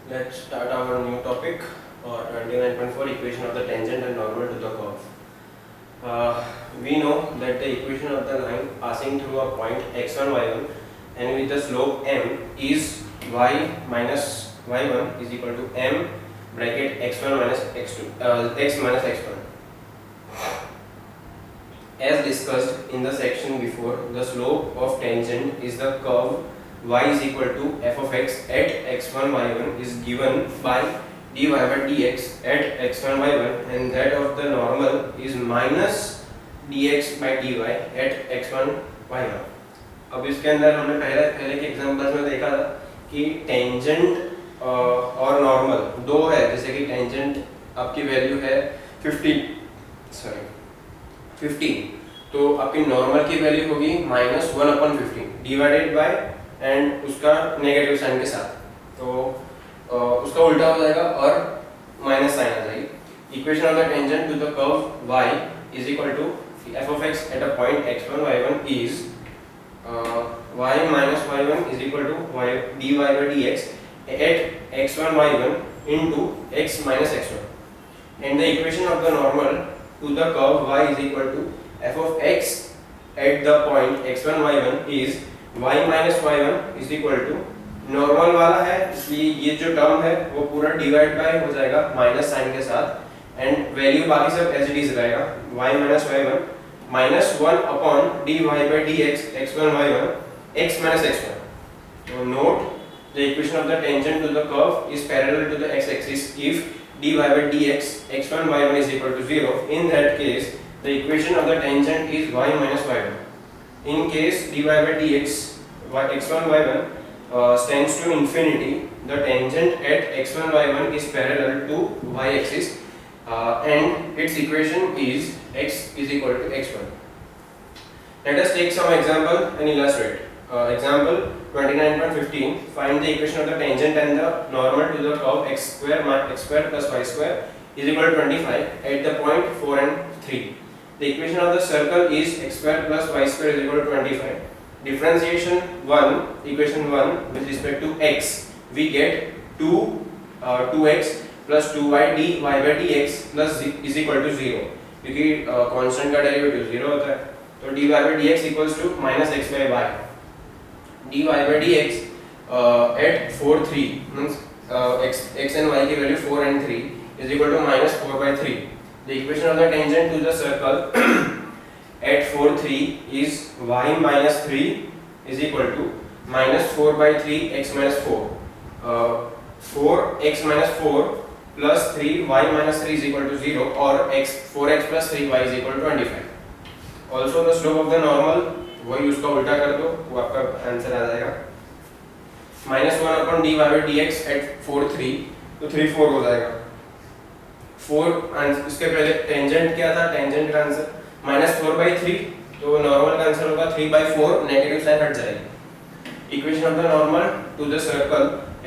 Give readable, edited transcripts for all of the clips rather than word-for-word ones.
Let's start our new topic, 29.4 equation of the tangent and normal to the curve. We know that the equation of the line passing through a point x1, y1 and with the slope m is y minus y1 is equal to m bracket x1 minus x2, x minus x1. As discussed in the section before, the slope of tangent is the curve y is equal to f of x at x1 y1 is given by dy by dx at x1 y1 and that of the normal is minus dx by dy at x1 y1. अब इसके अंदर हमने पहले के examples में देखा था कि टेंजेंट और नॉर्मल दो है, जैसे कि टेंजेंट आपकी वैल्यू है 15, तो आपकी नॉर्मल की वैल्यू होगी -1/15 डिवाइडेड बाय एंड उसका नेगेटिव साइन के साथ, तो उसका उल्टा हो जाएगा और माइनस साइन आ जाएगी। Equation of the tangent to the curve y is equal to f of x at a point x1 y1 is y minus y1 is equal to y dy by dx at x1 y1 into x minus x1, and the equation of the normal to the curve y is equal to f of x at the point x1 y1 is y minus y1 is equal to normal वाला है, इसलिए ये जो term है वो पूरा divide by हो जाएगा माइनस साइन के साथ एंड वैल्यू बाकी सब एज इट इज रहेगा y minus y1 minus 1 upon dy by dx x1 y1 x minus x1. So note the equation of the tangent to the curve is parallel to the x-axis if dy by dx x1 y1 is equal to 0. In that case, the equation of the tangent is y minus y1. In case dy by dx x1 y1 stands to infinity, the tangent at x1 y1 is parallel to y-axis and its equation is x is equal to x1. Let us take some example and illustrate. Example 29.15. Find the equation of the tangent and the normal to the curve x square plus y square is equal to 25 at the point 4 and 3. The equation of the circle is x square plus y square is equal to 25. Differentiation 1, equation 1 with respect to x, we get 2x plus 2y dy by dx plus is equal to 0, क्योंकि constant का derivative 0 होता है, तो dy by dx equals to minus x by y. dy by dx at 4 3 means x and y की value 4 and 3 is equal to minus 4 by 3. The equation of the tangent to the circle at 4 3 is y minus 3 is equal to minus 4 by 3 x minus 4. 4x minus 4 plus 3y minus 3 is equal to 0 or 4x plus 3y is equal to 25. Also the slope of the normal वही उसका उल्टा कर दो, वो आपका answer आ जाएगा -1 upon dy by dx at 4 3, तो 3 4 हो जाएगा 4। इसके पहले टेंजेंट क्या था, टेंजेंट का आंसर -4 by 3, तो नॉर्मल का आंसर होगा 3 by 4, नेगेटिव साइन हट जाएगी। Equation of the normal to the circle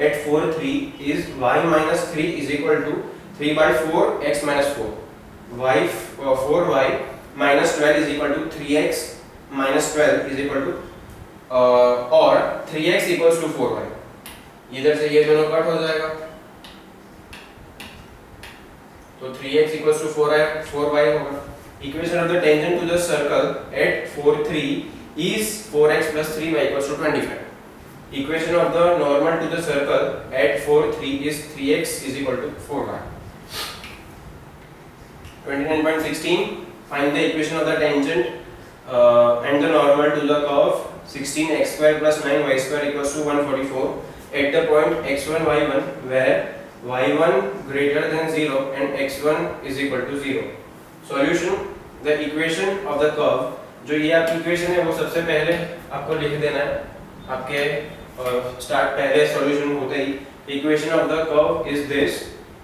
at 4 3 is y minus 3 is equal to 3 by 4 x minus 4. 4y minus 12 is equal to 3x minus 12 is equal to or 3x equals to 4y. इधर से ये दोनों cut हो जाएगा, तो 3x equals to 4y होगा। Equation of the tangent to the circle at 4 3 is 4x plus 3y equals to 25. Equation of the normal to the circle at 4 3 is 3x is equal to 4y. 29.16. Find the equation of the tangent and the normal to the curve 16x square plus 9y square equals to 144 at the point x1 y1 where y1 greater than 0 and x1 is equal to 0. Solution: the equation of the curve, जो ये आपकी equation है वो सबसे पहले आपको लिख देना है आपके स्टार्ट पहले सॉल्यूशन होते ही। Equation of the curve is this,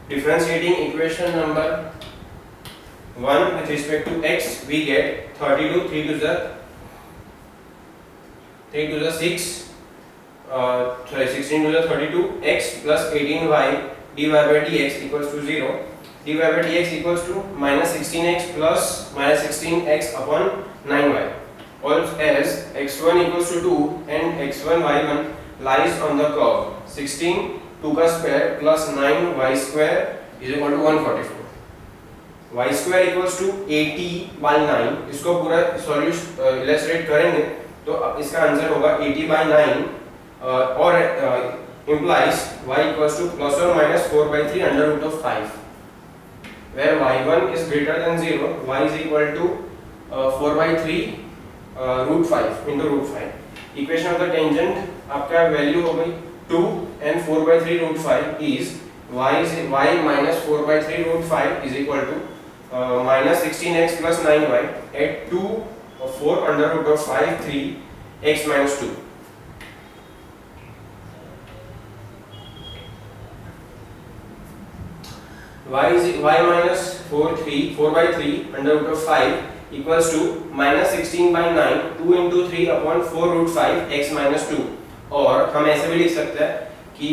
differentiating equation number 1 with respect to x we get 32 3 to the 6 16 to the 32 x plus 18y dy by dx equals to 0. dy by dx equals to minus 16x plus minus 16x upon 9y, as x1 equals to 2 and x1 y1 lies on the curve 16 2 का square plus 9y square is equal to 144। y square equals to 80/9। इसको पूरा solution illustrate करेंगे तो इसका answer होगा 80/9 और implies y equals to plus or minus 4/3 under root of 5, where y1 is greater than 0, y is equal to 4/3 root 5 into root 5। Equation of the tangent आपका value हो गई 2 and 4/3 root 5 is y minus 4/3 root 5 is equal to minus 16x plus 9y at 2 or 4 under root of 5 3 x minus 2। y minus 4/3 under root of 5 equals to minus 16/9 2 into 3 upon 4 root 5 x minus 2। और हम ऐसे भी लिख सकते हैं कि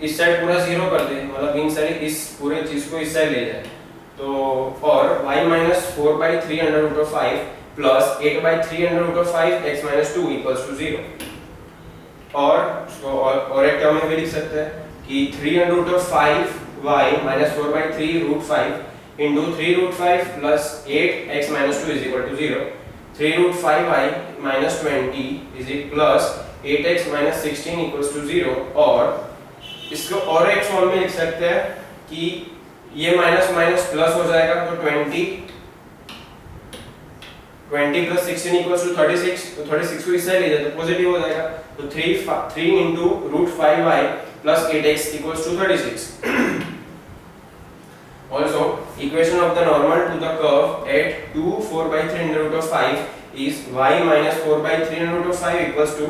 इस side पूरा जीरो कर दे, मतलब इन साइड इस पूरे चीज को इस साइड ले जाए, तो और y minus 4/3 under root of 5 plus 8/3 under root of 5 x minus 2 equals to 0। और एक टर्म में भी लिख सकते हैं कि 3 under root of 5 y minus 4/3 root 5 into 3 root 5 plus 8 x minus 2 is equal to 0। 3 root 5y minus 20 is equal plus 8x minus 16 equals to 0। और इसको और एक फॉर्म में लिख सकते हैं कि ये माइनस माइनस प्लस हो जाएगा, तो 20 plus 16 equals to 36, तो 36 को इस साइड ले जाए तो पॉजिटिव हो जाएगा, तो 3 into root 5y plus 8x equals to 36। Also, equation of the normal to the curve at 2 4/3 under root of 5 is y minus 4/3 under root of 5 equals to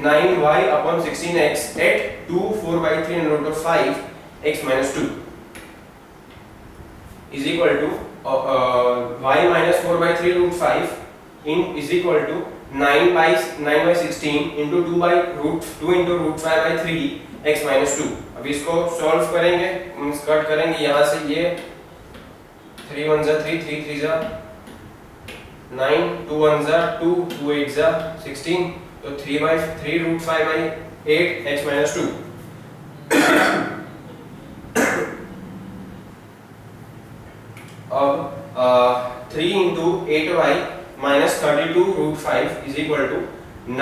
9y upon 16x at 2 4/3 under root of 5 x minus 2 is equal to y minus 4/3 root 5 is equal to 9/16 into 2 into root 5/3 x minus 2। अब इसको solve करेंगे, cut करेंगे यहाँ से, ये 3 1 जा 3 3 3 जा 9 2 1 जा 2 2 8 जा 16, तो 3/3 root 5/8 x minus 2। अब 3 into 8y minus 32 root 5 is equal to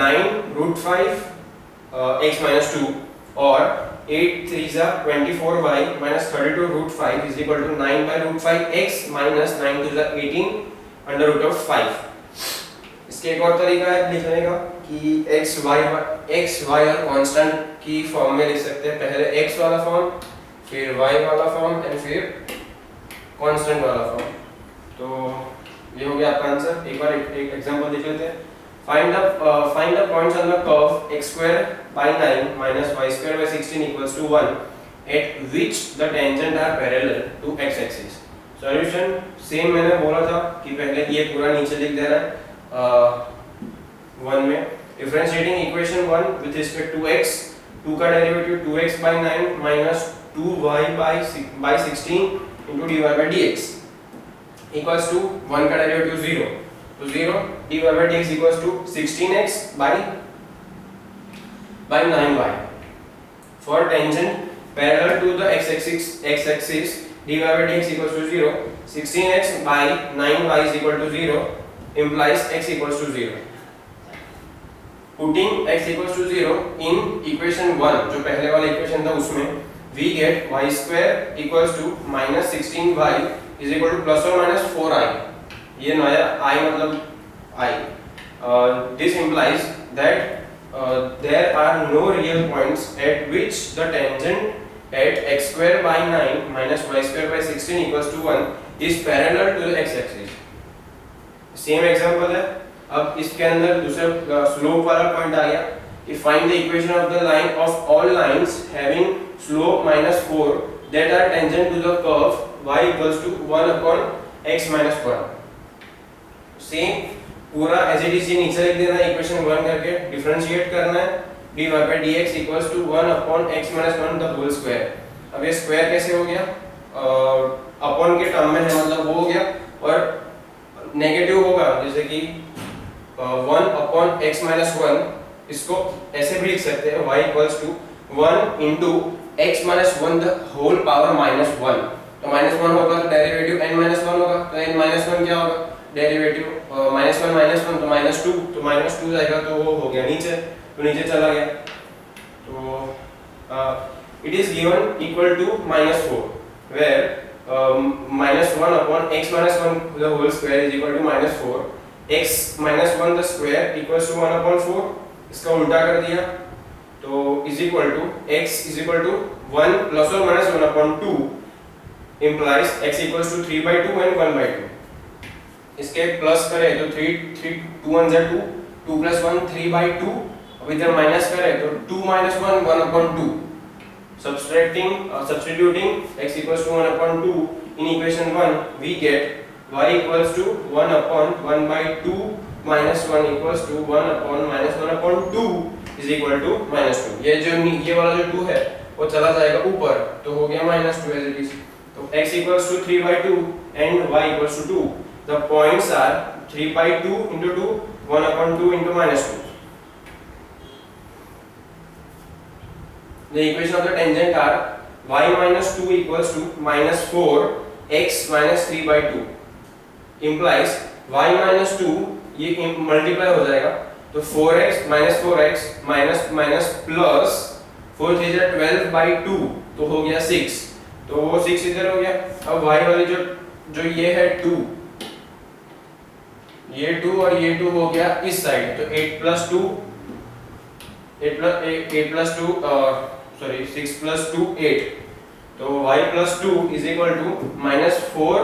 9 root 5 x minus 2 और 8 3 जा 24y minus 32 root 5 is equal to 9 by root 5 x minus 9 2 जा 18 under root of 5। इसके एक और तरीका है लिखने का कि x y और कांस्टेंट की फॉर्म में लिख सकते हैं, पहले x वाला फॉर्म, फिर y वाला फॉर्म एंड फिर कांस्टेंट वाला फॉर्म। तो ये हो गया आपका आंसर। एक बार एक एग्जांपल देख लेते हैं। Find the points on the curve x square by 9 minus y square by 16 equals to 1 at which the tangent are parallel to x axis। Solution same मैंने बोला था कि पहले ये पूरा नीचे लिख देना है 1 में। Differentiating equation 1 with respect to x, 2 का derivative 2x by 9 minus 2y by 16 into dy by dx equals to 1 का डेरिवेटिव 0, तो 0 dy by dx equals to 16x by 9y। For tangent parallel to the x axis dy by dx equals to 0, 16x by 9y is equal to 0 implies x equals to 0। Putting x equals to 0 in equation 1, जो पहले वाला equation था उसमें, we get y square equals to minus 16y is equal to plus or minus 4i। ये नया I मतलब I। This implies that there are no real points at which the tangent at x square by 9 minus y square by 16 equals to 1 is parallel to the x axis। Same example है। अब इसके अंदर दूसरा slope वाला point आ गया कि find the equation of the line of all lines having slope -4 that are tangent to the curve y equals to 1 upon x minus 1। Same पूरा एज इट इज ये नीचे लिख देना है, इक्वेशन 1 करके डिफरेंशिएट करना है, dy by dx equals to 1 upon x minus 1 the whole square। अब ये स्क्वायर कैसे हो गया, अपॉन के टर्म में है, मतलब वो हो गया, और नेगेटिव होगा जैसे कि 1 upon x minus 1, इसको ऐसे भी लिख सकते हैं y equals to 1 into x minus 1 the whole power minus 1। तो minus 1 होगा तो डेरिवेटिव n minus 1 होगा, तो n minus 1 क्या होगा, डेरिवेटिव minus 1 तो minus 2, तो minus 2 जाएगा तो वो हो गया नीचे, तो नीचे चला गया। तो it is given equal to minus 4 where minus 1 upon x minus 1 the whole square is equal to minus 4, x minus 1 the square equals to 1 upon 4, इसका उल्टा कर दिया तो is equal to x is equal to 1 plus or minus 1 upon 2 implies x equals to 3 by 2 and 1 by 2। इसके plus करें तो 3 2 1 2 2 plus 1 3 by 2, अब इधर माइनस करें तो 2 minus 1 1 upon 2। Substituting x equals to 1 upon 2 in equation 1, we get y equals to 1 upon 1 by 2 minus 1 equals to 1 upon minus 1 upon 2 is equal to minus 2। ये वाला जो 2 है वो चला जाएगा ऊपर तो हो गया minus 2 as it is। तो x equals to 3 by 2 and y equals to 2। The points are 3 by 2 into 2, 1 upon 2 into minus 2। The equation of the tangent are y minus 2 equals to minus 4 x minus 3 by 2 implies y minus 2 ये multiply हो जाएगा तो 4x minus minus plus 4 3 12 by 2 तो हो गया 6, तो वो 6 इधर हो गया। अब y वाली जो ये है 2, ये 2 और ये 2 हो गया इस साइड, तो 8 plus 2 6 plus 2 8, तो y plus 2 is equal to minus 4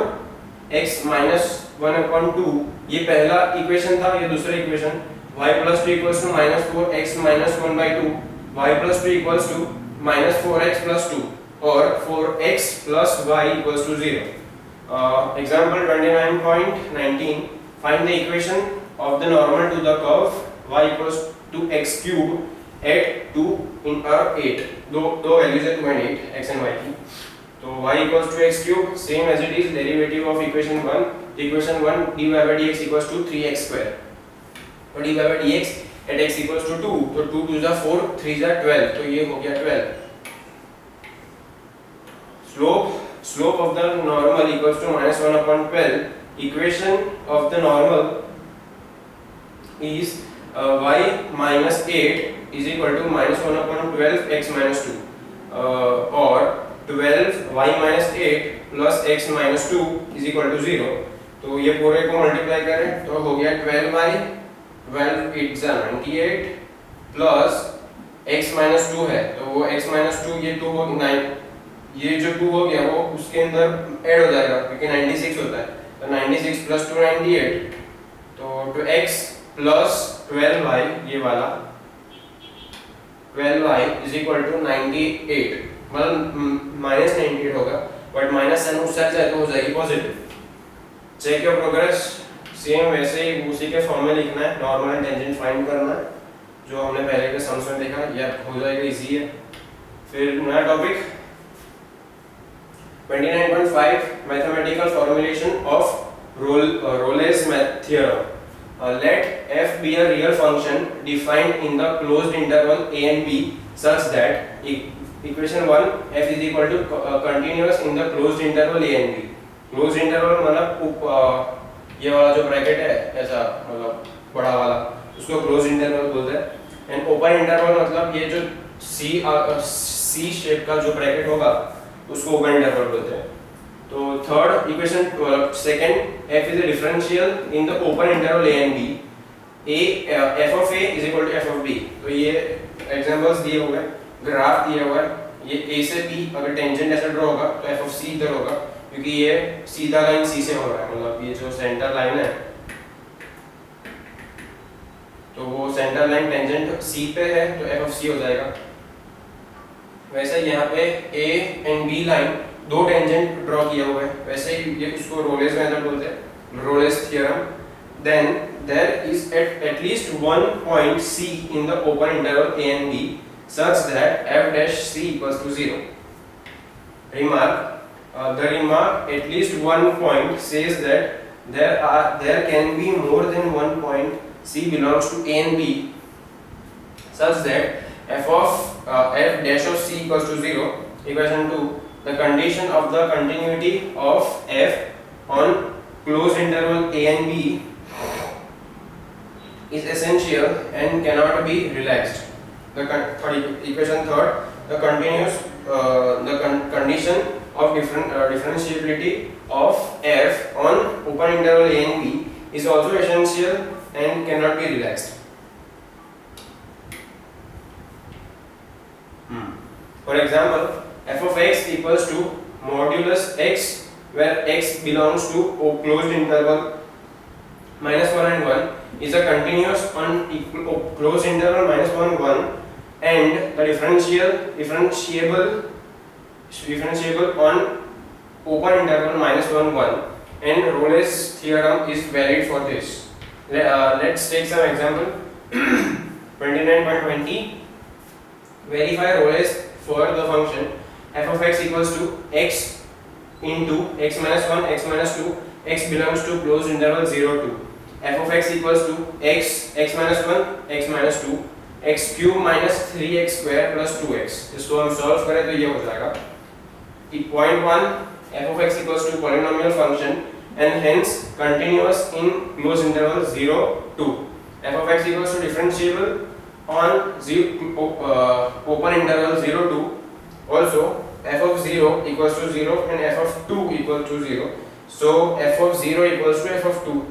x minus 1 upon 2, ये पहला इक्वेशन था, ये दूसरा equation. y plus 2 equals to minus 4 x minus 1 by 2, y plus 2 equals to minus 4x plus 2 और 4x plus y equals to 0। Example 29.19, find the equation of the normal to the curve y equals to x cube at 2 in 8, दो values है 2 and 8 x and y की। तो y equals to x cube same as it is derivative of equation 1, equation 1 dy by dx equals to 3x square, तो dy by dx at x equals to 2, तो 2 2 is 4 3 is 12, तो ये हो गया 12। slope of the normal equals to minus 1 upon 12, equation of the normal is y minus 8 is equal to minus 1 upon 12 x minus 2 or 12 y minus 8 plus x minus 2 is equal to 0। तो ये पूरे को multiply करें तो हो गया 12 by 12 it's 98 plus x minus 2 है, तो वो x minus 2 ये 2 हो 9, ये जो 2 हो गया वो उसके अंदर ऐड हो जाएगा क्योंकि 96 होता है, तो 96 plus 2 98, तो 2x plus 12y ये वाला 12y is equal to 98, मतलब minus 98 होगा, बट माइनस साइन उस साइड जाए तो हो जाएगी positive. Check your progress, same वैसे ही उसी के फॉर्म में लिखना है, नॉर्मल एंड टेंजेंट फाइंड करना है जो हमने पहले के सम्स में देखा, यह हो जाएगा इजी है। फिर नया topic 29.5 mathematical formulation of Rolle's theorem. Let f be a real function defined in the closed interval a and b such that equation 1 f is equal to continuous in the closed interval a and b। closed interval मतलब ये वाला जो bracket है ऐसा मतलब बड़ा वाला, उसको क्लोज्ड इंटरवल बोलते हैं। एंड ओपन इंटरवल मतलब ये जो सी शेप का जो ब्रैकेट होगा उसको ओपन इंटरवल बोलते हैं। तो third equation second f is a differential in the open interval a and b, f of a is equal to f of b। तो ये एग्जांपल्स दिए हुए हैं, ग्राफ दिया हुआ है, ये a से b अगर टेंजेंट ऐसा ड्रॉ होगा तो f of c इधर होगा क्योंकि ये सीधा लाइन c से हो रहा है, मतलब ये जो सेंटर लाइन है तो वो सेंटर लाइन टेंजेंट c पे है तो f of c हो जाएगा। वैसे यहाँ पे a and b लाइन दो टेंजेंट ड्रॉ किया हुआ है, वैसे ही ये उसको रोलेस मेथड बोलते हैं, Rolle's theorem. Then there is at least one point c in the open interval a and b such that f dash c equals to 0। Remark, the remark at least one point says that there can be more than one point c belongs to a and b such that f of f dash of c equals to 0. Equation 2, the condition of the continuity of f on closed interval a and b is essential and cannot be relaxed. Equation 3, the condition of differentiability of f on open interval a and b is also essential and cannot be relaxed. For example, f of x equals to modulus x, where x belongs to closed interval -1 and 1, is a continuous on closed interval -1 1, and the differentiable on open interval -1 1, and Rolle's theorem is valid for this. Let's take some example. 29.20, verify Rolle's for the function f of x equals to x into x minus 1 x minus 2, x belongs to closed interval 0 2. f of x equals to x minus 1 x minus 2, x cube minus 3x square plus 2x. इसको हम solve करें तो ये हो जाएगा. Point 1, f of x equals to polynomial function and hence continuous in closed interval 0 2. f of x equals to differentiable on open interval 0 2. Also f of 0 equals to 0 and f of 2 equals to 0. So f of 0 equals to f of 2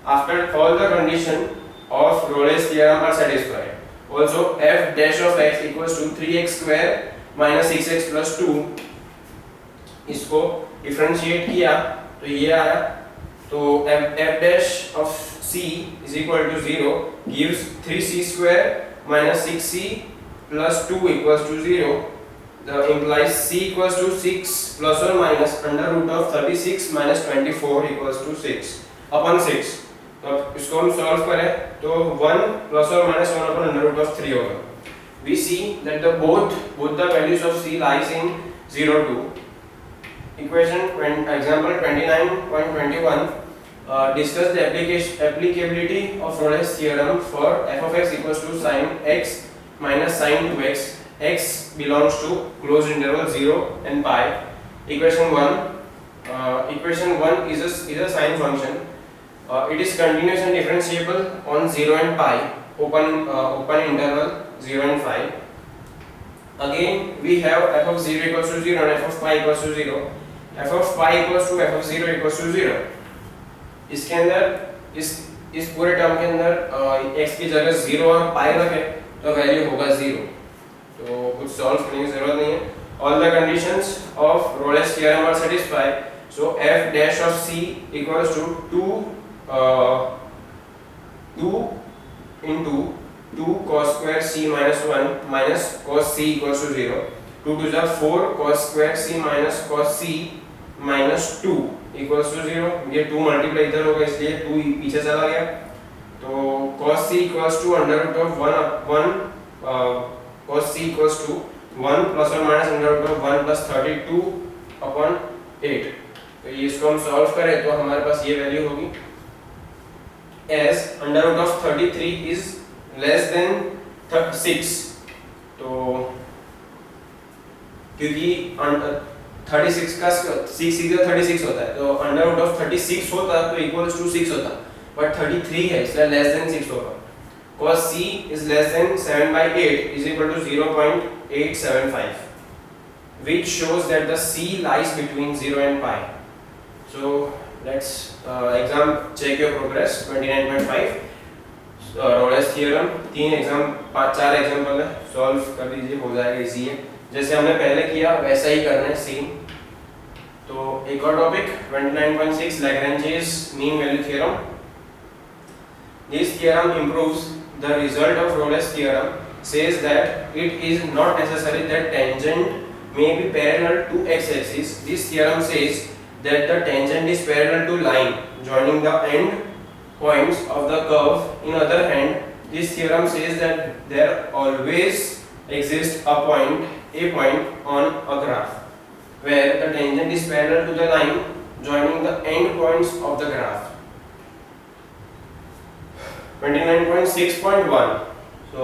after all the condition of Rolle's theorem are satisfied. Also f dash of x equals to 3x square minus 6x plus 2. इसको differentiate किया तो ये आया. तो f dash of c is equal to 0 gives 3c square minus 6c plus 2 equals to 0. The implies c equals to 6 plus or minus under root of 36 minus 24 equals to 6 upon 6. तो इसको हम solve करें तो 1 plus or minus 1 upon under root of 3 होगा. We see that both the values of c lies in 0 2. Example 29.21, discuss the applicability of Rolle's theorem for f of x equals to sin x minus sin 2x. X belongs to closed interval 0 and pi. Equation 1 is a sine function. It is continuous and differentiable on 0 and pi, open interval 0 and 5. Again we have f of 0 equals to 0 and f of pi equals to 0. f of pi equals to f of 0 equals to 0. इसके अंदर इस पूरे term के अंदर x की जगह 0 और pi रखें तो वैल्यू होगा 0. तो कुछ सॉल्व करने की जरूरत नहीं है. All the conditions of Rolle's theorem are satisfied. So f dash of c equals to 2 into 2 cos square c minus 1 minus cos c equals to 0. 2 to the 4 cos square c minus cos c minus 2 equals to 0. ये 2 multiply इधर होगा इसलिए 2 पीछे चला गया. तो cos c equals to under root of 1 cos c equals to 1 plus or minus under root of 1 plus 32 upon 8. तो ये इसको हम सॉल्व करें तो हमारे पास ये वैल्यू होगी as under root of 33 is less than 6. तो क्योंकि 36 का 6 इधर 36 होता है तो अंडर रूट ऑफ 36 होता तो इक्वल्स टू 6 होता, बट 33 है इसलिए लेस देन 6 होगा. cos c is less than 7/8 is equal to 0.875, which shows that the c lies between 0 and pi. So let's check your progress. 29.5 Rolle's theorem. 4 example है, solve कर दीजिए, हो जाएगा easy है. जैसे हमने पहले किया वैसा ही करना है सेम. तो एक और topic 29.6 Lagrange's mean value theorem. This theorem improves the result of Rolle's theorem, says that it is not necessary that tangent may be parallel to x-axis. This theorem says that the tangent is parallel to line joining the end points of the curve. In other hand, this theorem says that there always exists a point on a graph where the tangent is parallel to the line joining the end points of the graph. 29.6.1. So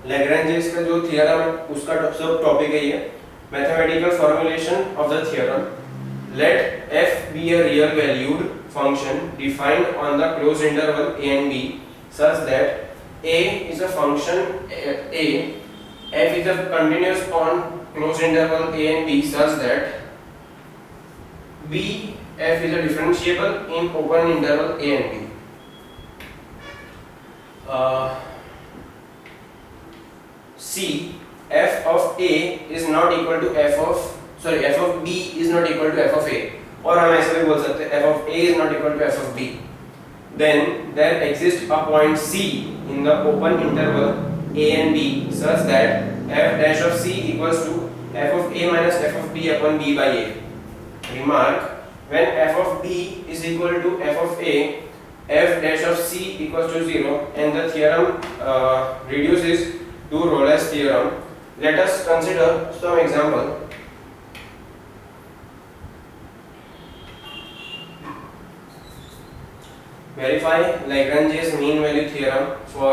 Lagrange's का जो theorem है उसका सब topic है ये, mathematical formulation of the theorem. Let f be a real valued function defined on the closed interval a and b such that a is a function a, f is a continuous on closed interval a and b such that b f is a differentiable in open interval a and b. C f of a is not equal to f of b is not equal to f of a, और हम ऐसे भी बोल सकते हैं f of a is not equal to f of b. Then there exists a point C in the open interval a and b such that f dash of c equals to f of a minus f of b upon b by a. Remark: when f of b is equal to f of a, f dash of c equals to 0 and the theorem reduces to Rolle's theorem. Let us consider some example. Verify Lagrange's mean value theorem for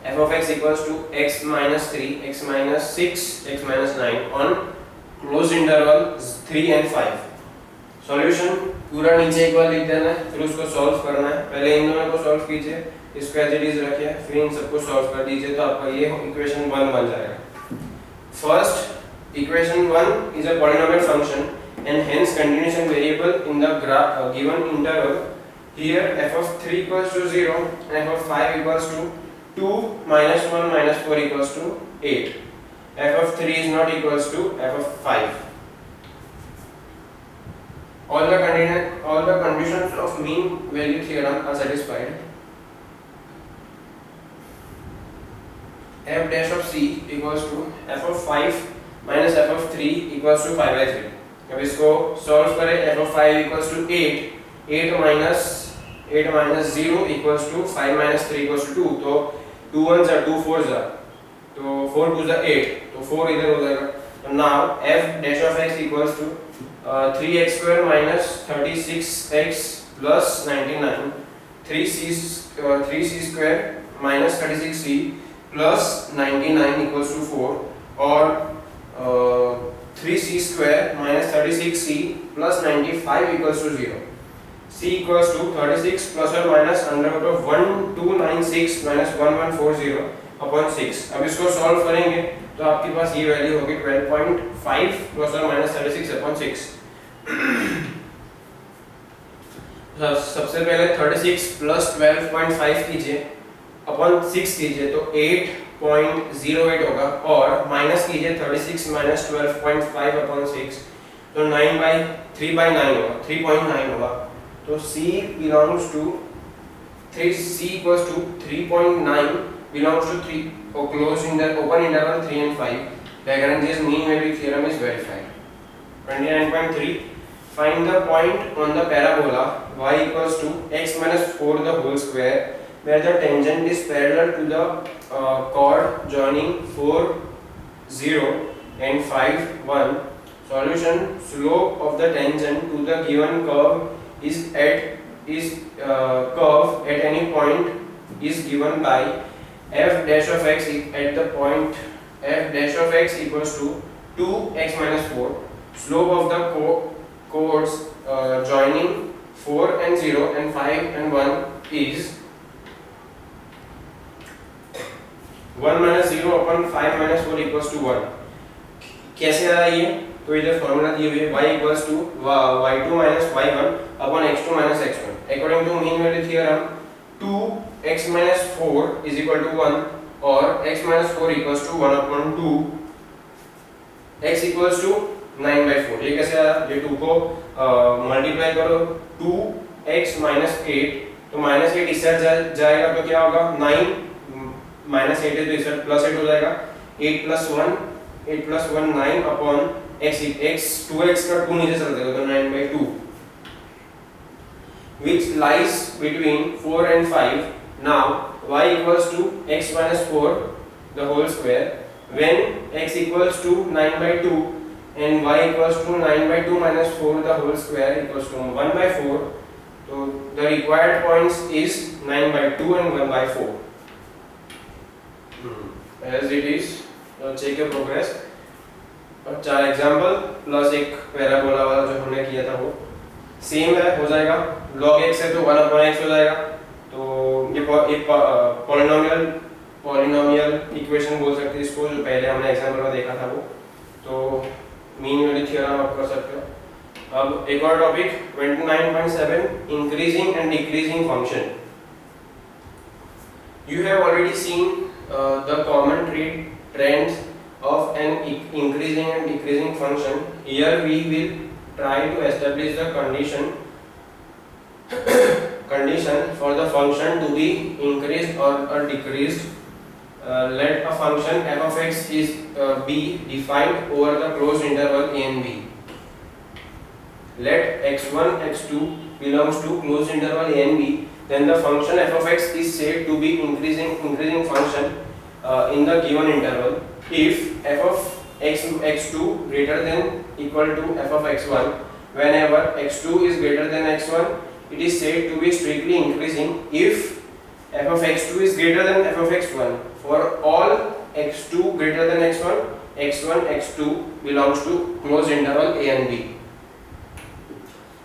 f of x equals to x minus 3, x minus 6, x minus 9 on closed interval 3 and 5. Solution पूरा नीचे एक बार लिख देना है, फिर उसको solve करना है। पहले इन दोनों को सॉल्व कीजिए, इसको एज इट इज रखिए, फिर इन सबको सॉल्व कर दीजिए, तो आपका ये इक्वेशन 1 बन जाएगा। First equation 1 is a polynomial function and hence continuation variable in the given interval. Here f of 3 equals to 0 and f of 5 equals to 2 minus 1 minus 4 equals to 8. f of 3 is not equals to f of 5. All the conditions of mean value theorem are satisfied. F dash of c equals to f of 5 minus f of 3 equals to 5 by 3. अब इसको solve करें, f of 5 equals to 8 minus 0 equals to 5 minus 3 equals to 2, तो 2 1s are 2 4s are, तो 4 2s are 8, तो 4 इधर हो जाएगा। तो now f dash of x equals to 3x square minus 36x plus 99, 3c square minus 36c plus 99 equals to 4, और 3c square minus 36c plus 95 equals to 0. c equals to 36 plus or minus under root of 1296 minus 1140 upon 6. अब इसको solve करेंगे तो आपके पास ये value होगी 12.5 plus और minus 36 upon 6। सबसे पहले 36 प्लस 12.5 कीजिए अपॉन 6 कीजिए तो 8.08 होगा, और माइनस कीजिए 36 माइनस 12.5 अपॉन 6 तो 3/9 होगा, 3.9 होगा। तो c belongs to 3c equals to 3.9 belongs to 3 or closed in the open interval 3 and 5. Lagrange's mean value theorem is verified. 29.3 find the point on the parabola y equals to x minus 4 the whole square where the tangent is parallel to the chord joining 4 0 and 5 1. Solution: slope of the tangent to the given curve curve at any point is given by f dash of x at the point f dash of x equals to 2x minus 4. Slope of the chords joining 4 and 0 and 5 and 1 is 1 minus 0 upon 5 minus 4 equals to 1. कैसे आया ये? तो इधर formula दिए हुए y equals to y2 minus y1 upon x2 minus x1. According to mean value theorem, 2x minus 4 is equal to 1 और x minus 4 equals to 1 upon 2, x equals to 9/4. ये कैसे आया? ये 2 को मल्टीप्लाई करो, 2x minus 8, तो minus 8 इस side जाएगा तो क्या होगा? 9 minus 8 है तो इस साइड प्लस 8 हो जाएगा। 8 plus 1 9 upon x 2x का 2 नीचे चल जाएगा तो 9/2, which lies between 4 and 5. Now y equals to x minus 4 the whole square when x equals to 9/2 and y equals to 9/2 minus 4 the whole square equals to 1/4. So the required points is 9/2 and 1/4. As it is, check your progress. और 4 example plus एक parabola वाला जो हमने किया था वो same है, हो जाएगा। log x है तो 1/x हो जाएगा। तो ये एक पॉलिनोमियल इक्वेशन बोल सकते हैं इसको, जो पहले हमने एग्जाम्पल में देखा था वो। तो मीन वैल्यू थ्योरम आप कर सकते हो। अब एक और topic 29.7, increasing and decreasing function. You have already seen the common trends of an increasing and decreasing function. Here we will try to establish the condition for the function to be increased or decreased. Let a function f of x is be defined over the closed interval a and b. Let x1 x2 belongs to closed interval a and b. Then the function f of x is said to be increasing function in the given interval if f of x2 greater than equal to f of x1. Whenever x2 is greater than x1, it is said to be strictly increasing if f of x2 is greater than f of x1. For all x2 greater than x1, x1 x2 belongs to closed interval a and b.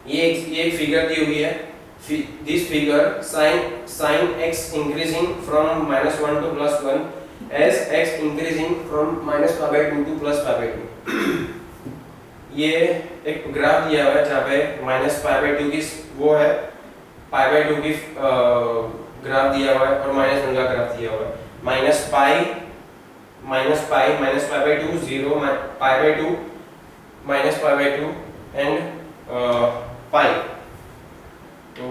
ये एक figure दी हुई है। This figure sin x increasing from -1 to +1 as x increasing from -π/2 to +π/2। ये एक graph दिया हुआ है जहाँ पे -π/2 की वो है, π/2 की ग्राफ दिया हुआ है और -1 का ग्राफ दिया हुआ है। -π/2 0 π/2 -π/2 एंड π। तो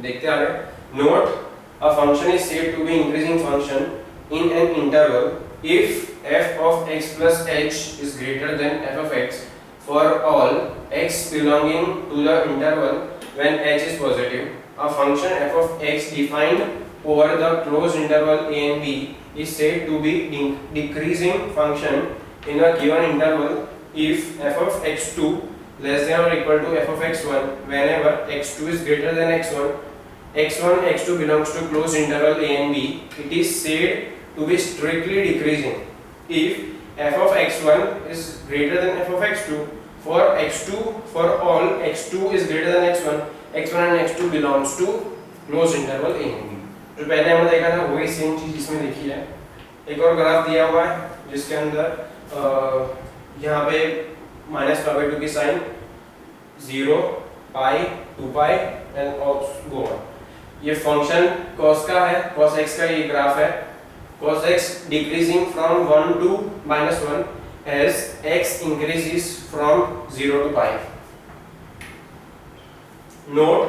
देखते आगे। Note a function is said to be increasing function in an interval if f of x plus h is greater than f of x for all x belonging to the interval when h is positive. A function f of x defined over the closed interval a and b is said to be decreasing function in a given interval if f of x2 less than or equal to f of x1 whenever x2 is greater than x1. x1 x2 belongs to closed interval a and b. It is said to be strictly decreasing if f of x1 is greater than f of x2. For x2, for all x2 is greater than x1, x1 and x2 belongs to closed interval a and b. जो पहले हमने देखा था वही same चीज इसमें देखी है। एक और ग्राफ दिया हुआ है जिसके अंदर यहाँ पे -π/2 की साइन 0 π 2π एंड गो ऑन। ये फंक्शन cos का है, cos x का ये ग्राफ है। cos x decreasing from 1 to -1 as x increases from 0 to π. Note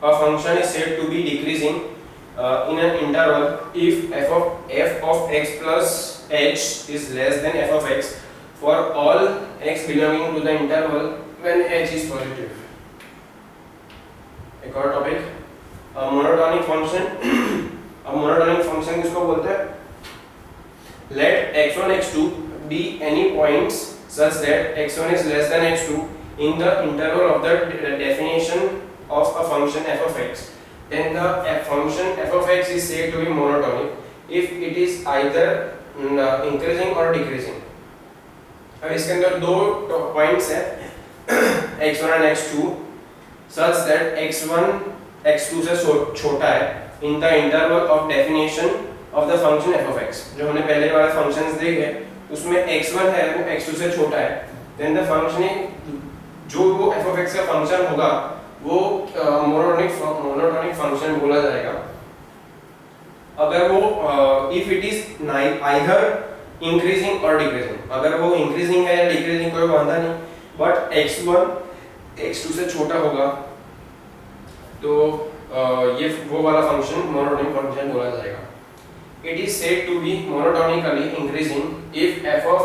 a function is said to be decreasing in an interval if f of x plus h is less than f of x for all x belonging to the interval when h is positive. एक और topic monotonic function. अब monotonic function किसको बोलते हैं? Let x1 x2 be any points such that x1 is less than x2 in the interval of the definition of a function f of x. Then the function f of x is said to be monotonic if it is either increasing or decreasing. अब इसके अंदर दो points हैं x1 and x2 such that x1 x2 से छोटा है in the interval of definition of the function f of x. जो हमने पहले वाले फंक्शंस देखे उसमें x1 है वो x2 से छोटा है, then the function जो वो f of x का फंक्शन होगा वो मोनोटोनिक फंक्शन बोला जाएगा अगर वो if it is either increasing or decreasing. अगर वो increasing है या decreasing कोई बांधा नहीं, but x1 x2 से छोटा होगा तो ये वो वाला फंक्शन मोनोटोनिक फंक्शन बोला जाएगा. It is said to be monotonically increasing if f of